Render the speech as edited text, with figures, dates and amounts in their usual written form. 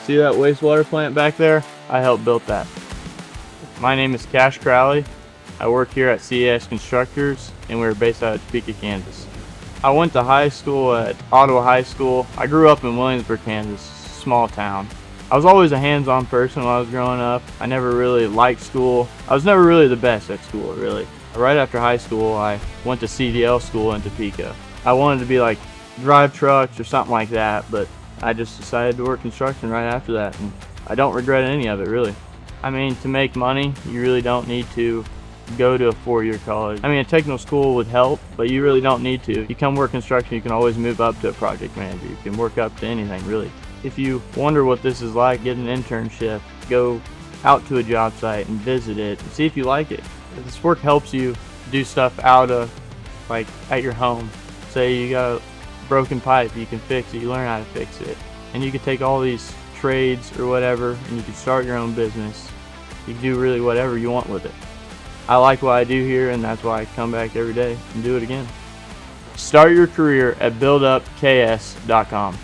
See that wastewater plant back there? I helped build that. My name is Crowley. I work here at CAS Constructors, and we're based out of Topeka, Kansas. I went to high school at Ottawa High School. I grew up in Williamsburg, Kansas, small town. I was always a hands-on person when I was growing up. I never really liked school. I was never really the best at school, really. Right after high school, I went to CDL school in Topeka. I wanted to be like drive trucks or something like that, but I just decided to work construction right after that, and I don't regret any of it, really. I mean, to make money, you really don't need to go to a four-year college. I mean, a technical school would help, but you really don't need to. You come work construction, you can always move up to a project manager. You can work up to anything, really. If you wonder what this is like, get an internship, go out to a job site and visit it, and see if you like it. This work helps you do stuff out of, like, at your home. Say you got a broken pipe, you can fix it, you learn how to fix it. And you can take all these trades or whatever, and you can start your own business. You can do really whatever you want with it. I like what I do here, and that's why I come back every day and do it again. Start your career at buildupks.com.